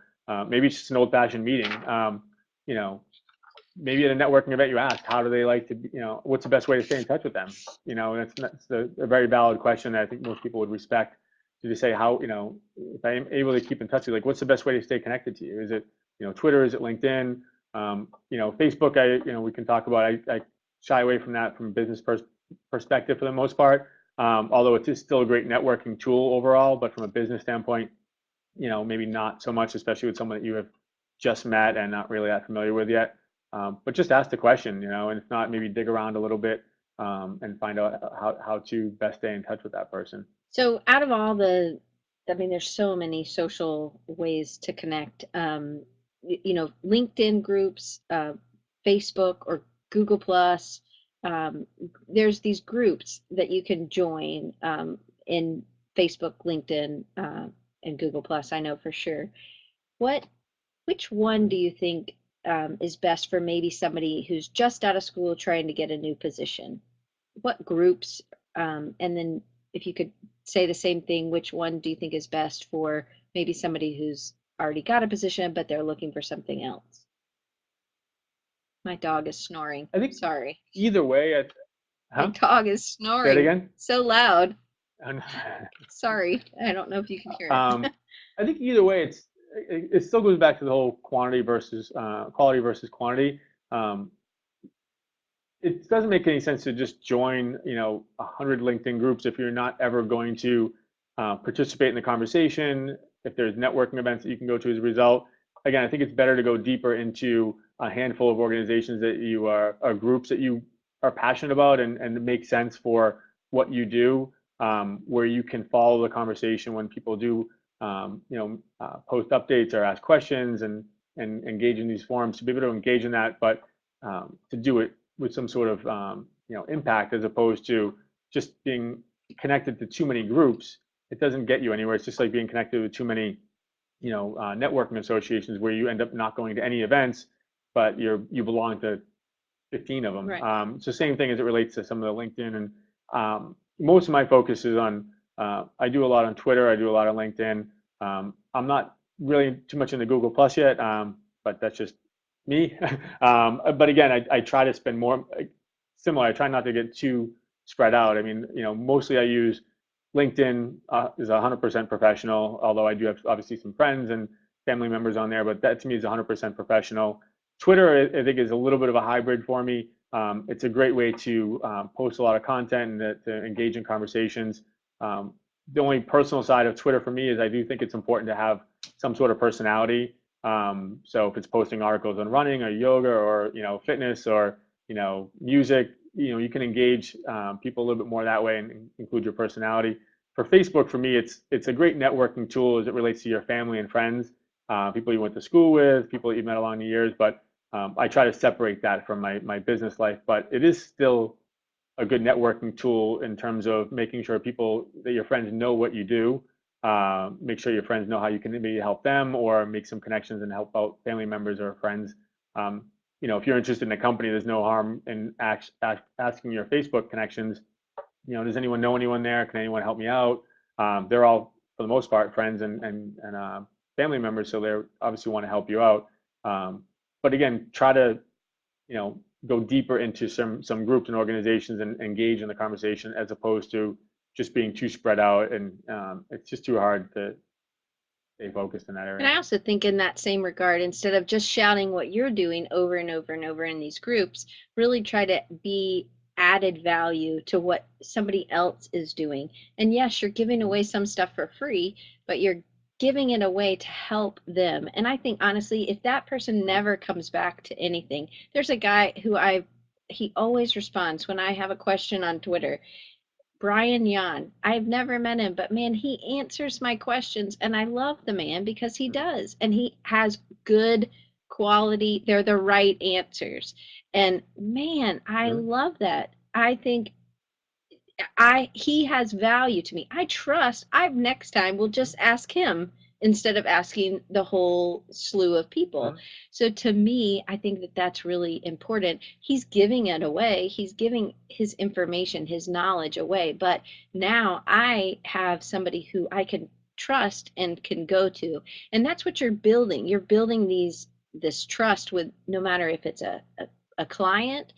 Maybe it's just an old-fashioned meeting. You know, Maybe at a networking event you ask, how do they like to, what's the best way to stay in touch with them? That's a very valid question that I think most people would respect. To just say how, if I'm able to keep in touch with you, like, what's the best way to stay connected to you? Twitter? Is it LinkedIn? Facebook, we can talk about. I shy away from that from a business perspective for the most part. Although it is still a great networking tool overall, but from a business standpoint, maybe not so much, especially with someone that you have just met and not really that familiar with yet. But just ask the question, and if not, maybe dig around a little bit and find out how to best stay in touch with that person. So out of all I mean, there's so many social ways to connect. LinkedIn groups, Facebook or Google Plus. There's these groups that you can join in Facebook, LinkedIn, and Google Plus. I know for sure. What, which one do you think is best for maybe somebody who's just out of school trying to get a new position? What groups, and then if you could say the same thing, which one do you think is best for maybe somebody who's already got a position, but they're looking for something else? My dog is snoring. I think Sorry. either way, My huh? dog is Say it snoring again. so loud. Sorry. I don't know if you can hear it. I think either way, it still goes back to the whole quantity versus quality versus quantity. Um, it doesn't make any sense to just join, 100 LinkedIn groups if you're not ever going to participate in the conversation. If there's networking events that you can go to as a result, again, I think it's better to go deeper into a handful of organizations that you are groups that you are passionate about and make sense for what you do, where you can follow the conversation when people do, post updates or ask questions and engage in these forums to be able to engage in that, but to do it with some sort of impact as opposed to just being connected to too many groups. It doesn't get you anywhere. It's just like being connected with too many networking associations where you end up not going to any events, but you belong to 15 of them. Right. So same thing as it relates to some of the LinkedIn, and most of my focus is on. I do a lot on Twitter. I do a lot on LinkedIn. I'm not really too much into Google Plus yet, but that's just me. But again, I try to spend more similar. I try not to get too spread out. I mean, mostly I use LinkedIn is 100% professional, although I do have obviously some friends and family members on there, but that to me is 100% professional. Twitter, I think, is a little bit of a hybrid for me. It's a great way to post a lot of content and to engage in conversations. The only personal side of Twitter for me is I do think it's important to have some sort of personality. So if it's posting articles on running or yoga or fitness or music, you can engage people a little bit more that way and include your personality. For Facebook, for me, it's a great networking tool as it relates to your family and friends, people you went to school with, people that you met along the years. But I try to separate that from my business life. But it is still a good networking tool in terms of making sure people that your friends know what you do. Make sure your friends know how you can maybe help them or make some connections and help out family members or friends. If you're interested in a company, there's no harm in asking your Facebook connections. Does anyone know anyone there? Can anyone help me out? They're all, for the most part, friends and family members, so they obviously want to help you out. But again, try to go deeper into some groups and organizations and engage in the conversation as opposed to just being too spread out, and it's just too hard to stay focused in that And I area. also think in that same regard, instead of just shouting what you're doing over and over and over in these groups, really try to be added value to what somebody else is doing. And yes, you're giving away some stuff for free, but you're giving it away to help them. And I think honestly, if that person never comes back to anything, there's a guy who he always responds when I have a question on Twitter. Brian Yan. I've never met him, but man, he answers my questions and I love the man because he does. And he has good quality, they're the right answers. And man, I Mm-hmm. love that. I think he has value to me. I trust I next time will just ask him instead of asking the whole slew of people. Mm-hmm. So to me, I think that that's really important. He's giving it away. He's giving his information, his knowledge away. But now I have somebody who I can trust and can go to. And that's what you're building. You're building this trust with, no matter if it's a client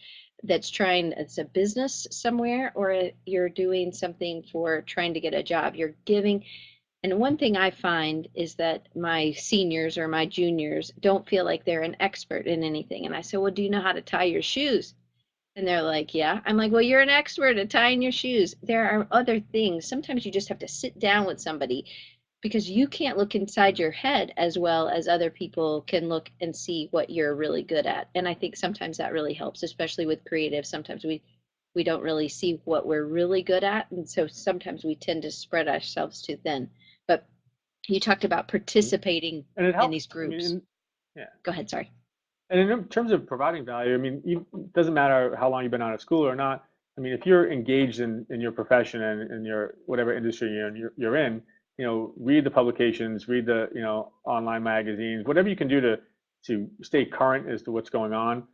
that's trying, it's a business somewhere, or you're doing something for trying to get a job. You're giving, And one thing I find is that my seniors or my juniors don't feel like they're an expert in anything. And I say, well, do you know how to tie your shoes? And they're like, yeah. I'm like, well, you're an expert at tying your shoes. There are other things. Sometimes you just have to sit down with somebody because you can't look inside your head as well as other people can look and see what you're really good at. And I think sometimes that really helps, especially with creative. Sometimes we don't really see what we're really good at, and so sometimes we tend to spread ourselves too thin. But you talked about Mhm. participating And it in helps. these I mean, groups. yeah. Go ahead, sorry. And in terms of providing value, I mean, it doesn't matter how long you've been out of school or not. I mean, if you're engaged in your profession and in your whatever industry you're in, read the publications, read the, online magazines, whatever you can do to stay current as to what's going on.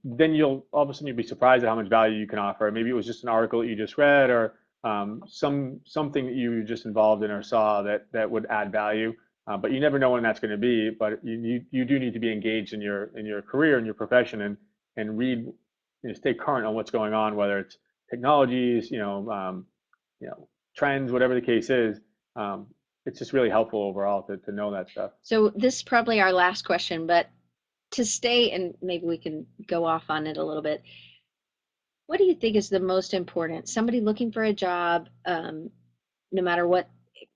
Then you'll all of a sudden you'll be surprised at how much value you can offer. Maybe it was just an article that you just read or something that you were just involved in or saw that would add value. But you never know when that's going to be. But you do need to be engaged in your career and your profession and read, stay current on what's going on, whether it's technologies, you know, trends, whatever the case is. Um, it's just really helpful overall to know that stuff. So this is probably our last question, but to stay, and maybe we can go off on it a little bit. What do you think is the most important? Somebody looking for a job, no matter what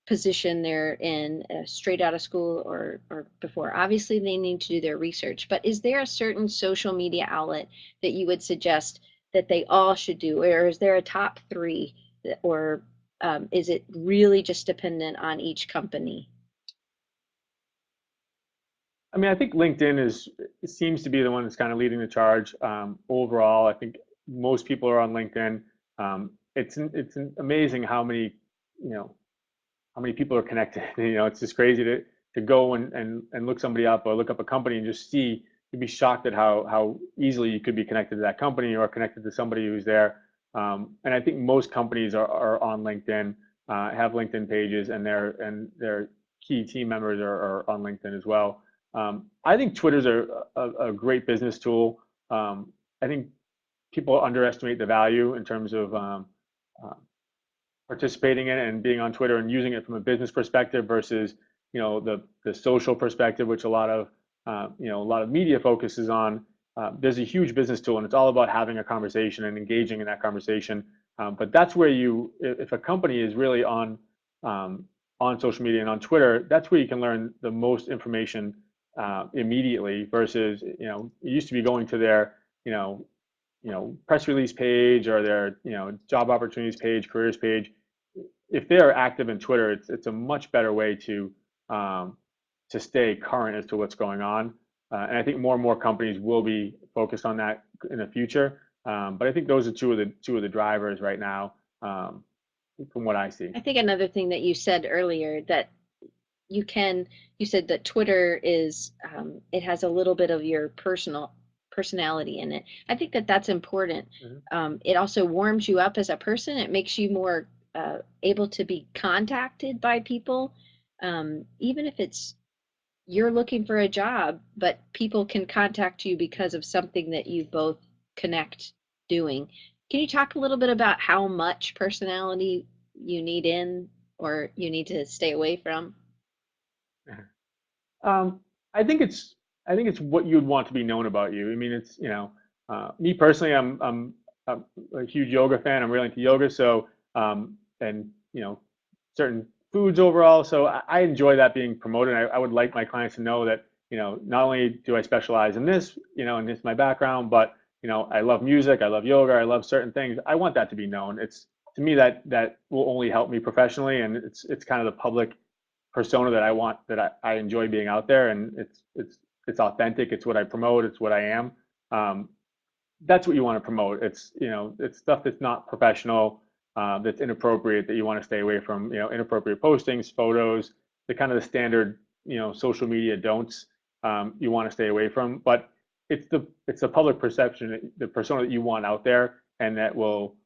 position they're in, straight out of school or before. Obviously, they need to do their research, but is there a certain social media outlet that you would suggest that they all should do, or is there a top three, or is it really just dependent on each company? I mean, I think LinkedIn it seems to be the one that's kind of leading the charge overall. I think most people are on LinkedIn. It's amazing how many you know how many people are connected. It's just crazy to go and look somebody up or look up a company and just see. You'd be shocked at how easily you could be connected to that company or connected to somebody who's there. And I think most companies are on LinkedIn, have LinkedIn pages, and their key team members are on LinkedIn as well. I think Twitter's a great business tool. I think people underestimate the value in terms of uh, participating in it and being on Twitter and using it from a business perspective versus the social perspective, which a lot of media focuses on. There's a huge business tool, and it's all about having a conversation and engaging in that conversation. But that's where if a company is really on social media and on Twitter, that's where you can learn the most information immediately. Versus it used to be going to their you know press release page or their job opportunities page, careers page. If they are active in Twitter, it's a much better way um, to stay current as to what's going on. And I think more and more companies will be focused on that in the future. But I think those are two of the drivers right now, from what I see. I think another thing that you said earlier that you can you said that Twitter is it has a little bit of your personality in it. I think that that's important. Mhm. It also warms you up as a person. It makes you more able to be contacted by people, even if it's you're looking for a job, but people can contact you because of something that you both connect doing. Can you talk a little bit about how much personality you need in or you need to stay away from? Um, I think it's what you'd want to be known about you. I mean, it's me personally, I'm a huge yoga fan. I'm really into yoga, so and certain foods overall. So I enjoy that being promoted. I would like my clients to know that not only do I specialize in this, and this is my background, but I love music, I love yoga, I love certain things. I want that to be known. It's to me that will only help me professionally, and it's kind of the public persona that I want, that I enjoy being out there, and it's authentic. It's what I promote. It's what I am. Um, that's what you want to promote. It's stuff that's not professional, that's inappropriate, that you want to stay away from. Inappropriate postings, photos, the kind of the standard social media don'ts, you want to stay away from. But it's the public perception, the persona that you want out there, and that will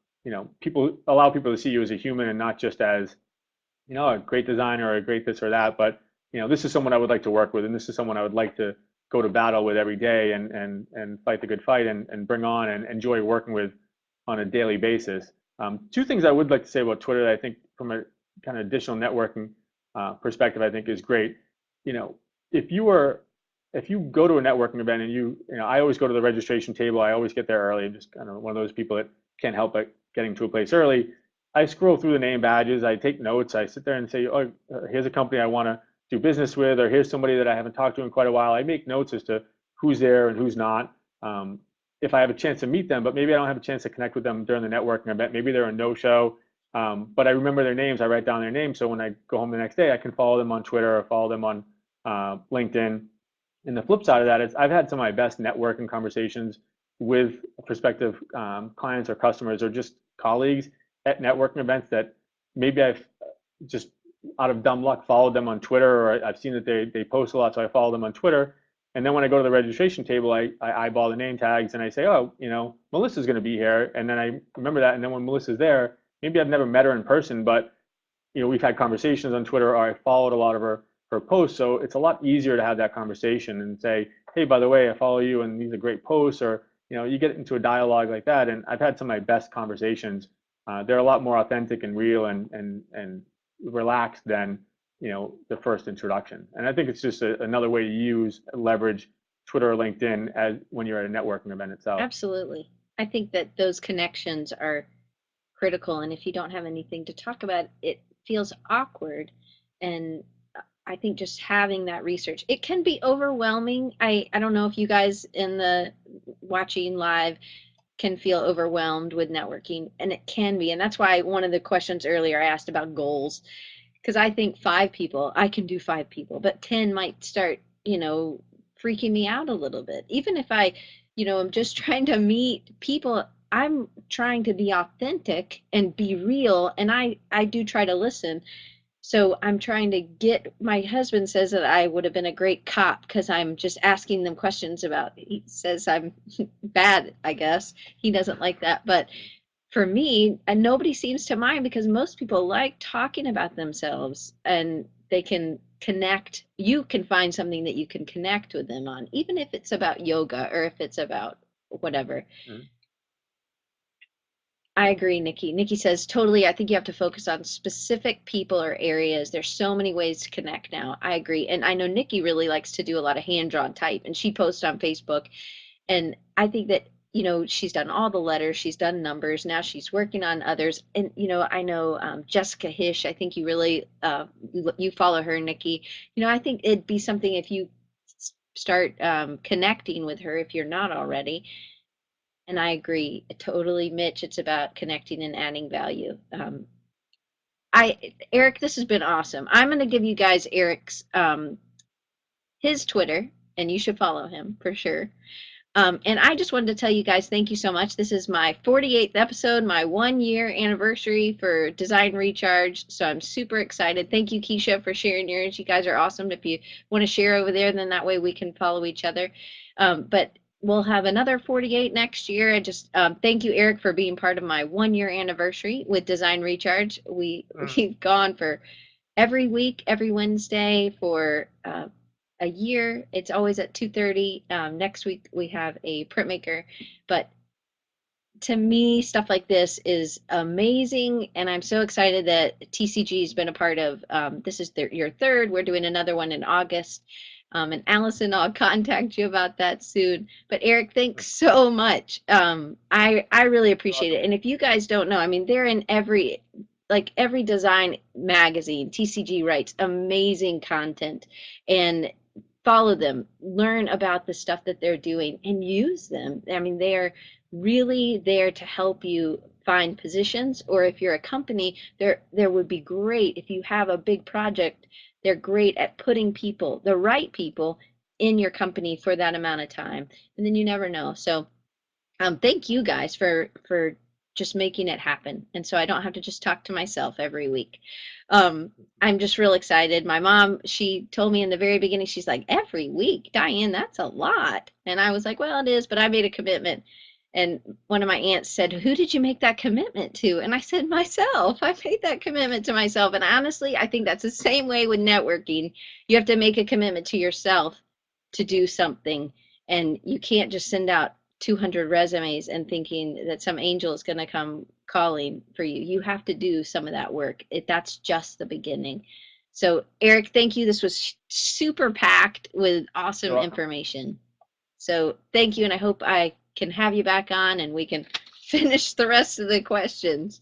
people allow people to see you as a human and not just as a great designer or a great this or that, but this is someone I would like to work with, and this is someone I would like to go to battle with every day and fight the good fight and bring on and enjoy working with on a daily basis. Two things I would like to say about Twitter that I think from a kind of additional networking perspective, I think is great. You know, if you are if you go to a networking event and I always go to the registration table. I always get there early. I'm just kind of one of those people that can't help but getting to a place early. I scroll through the name badges. I take notes. I sit there and say, oh, here's a company I want to do business with, or here's somebody that I haven't talked to in quite a while. I make notes as to who's there and who's not. Um, if I have a chance to meet them, but maybe I don't have a chance to connect with them during the networking event. Maybe they're a no-show, but I remember their names. I write down their names, so when I go home the next day, I can follow them on Twitter or follow them on LinkedIn. And the flip side of that is I've had some of my best networking conversations with prospective clients or customers or just colleagues at networking events that maybe I've just out of dumb luck followed them on Twitter, or I've seen that they post a lot, so I follow them on Twitter. And then when I go to the registration table, I eyeball the name tags and I say, oh, Melissa's going to be here. And then I remember that. And then when Melissa's there, maybe I've never met her in person, but we've had conversations on Twitter, or I followed a lot of her posts. So it's a lot easier to have that conversation and say, hey, by the way, I follow you and these are great posts, or you get into a dialogue like that. And I've had some of my best conversations. They're a lot more authentic and real and relaxed than the first introduction. And I think it's just another way to leverage Twitter or LinkedIn as when you're at a networking event itself. Absolutely. I think that those connections are critical, and if you don't have anything to talk about, it feels awkward. And I think just having that research, it can be overwhelming. I don't know if you guys in the watching live can feel overwhelmed with networking, and it can be. And that's why one of the questions earlier I asked about goals, because I think 5 people, I can do 5 people, but 10 might start, freaking me out a little bit. Even if I'm just trying to meet people, I'm trying to be authentic and be real, and I do try to listen. So I'm trying to get, my husband says that I would have been a great cop because I'm just asking them questions about, he says I'm bad, I guess. He doesn't like that. But for me, and nobody seems to mind because most people like talking about themselves, and they can connect. You can find something that you can connect with them on, even if it's about yoga or if it's about whatever. Mhm. I agree, Nikki. Nikki says, totally. I think you have to focus on specific people or areas. There's so many ways to connect now. I agree. And I know Nikki really likes to do a lot of hand-drawn type, and she posts on Facebook. And I think that, she's done all the letters, she's done numbers. Now she's working on others. And, I know Jessica Hish, I think you really, you follow her, Nikki. I think it'd be something if you start connecting with her if you're not already. And I agree totally, Mitch. It's about connecting and adding value. Eric, this has been awesome. I'm going to give you guys Eric's his Twitter, and you should follow him for sure. And I just wanted to tell you guys, thank you so much. This is my 48th episode, my 1 year anniversary for Design Recharge. So I'm super excited. Thank you, Keisha, for sharing yours. You guys are awesome. If you want to share over there, then that way we can follow each other. But we'll have another 48 next year. I just thank you, Eric, for being part of my 1 year anniversary with Design Recharge. We've gone for every week, every Wednesday for a year. It's always at 2:30. Next week we have a printmaker, but to me, stuff like this is amazing, and I'm so excited that TCG has been a part of. This is your third. We're doing another one in August. And Allison, I'll contact you about that soon. But Eric, thanks so much. I really You're appreciate welcome. it. And if you guys don't know, I mean, they're in every design magazine. TCG writes amazing content, and follow them, learn about the stuff that they're doing, and use them. I mean, they're really there to help you find positions, or if you're a company, there would be great if you have a big project. They're great at putting people, the right people, in your company for that amount of time, and then you never know. So thank you guys for just making it happen, and so I don't have to just talk to myself every week. I'm just real excited. My mom, she told me in the very beginning, she's like, every week, Diane, that's a lot. And I was like, well, it is, but I made a commitment. And one of my aunts said, who did you make that commitment to? And I said, myself. I made that commitment to myself. And honestly, I think that's the same way with networking. You have to make a commitment to yourself to do something, and you can't just send out 200 resumes and thinking that some angel is going to come calling for you. You have to do some of that work. That's just the beginning. So Eric, thank you. This was super packed with You're awesome welcome. information. So thank you, and I hope I can have you back on and we can finish the rest of the questions.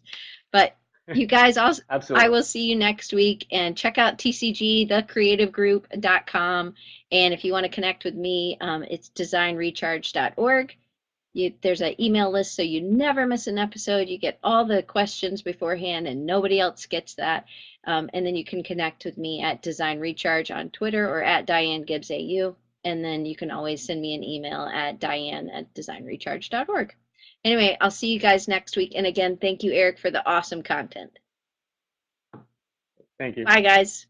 But you guys also, I Absolutely. will see you next week, and check out tcgthecreativegroup.com. And if you want to connect with me, it's designrecharge.org. There's an email list so you never miss an episode. You get all the questions beforehand, and nobody else gets that. And then you can connect with me at Design Recharge on Twitter or at Diane Gibbs AU. And then you can always send me an email at diane@designrecharge.org. Anyway, I'll see you guys next week. And again, thank you, Eric, for the awesome content. Thank you. Bye, guys.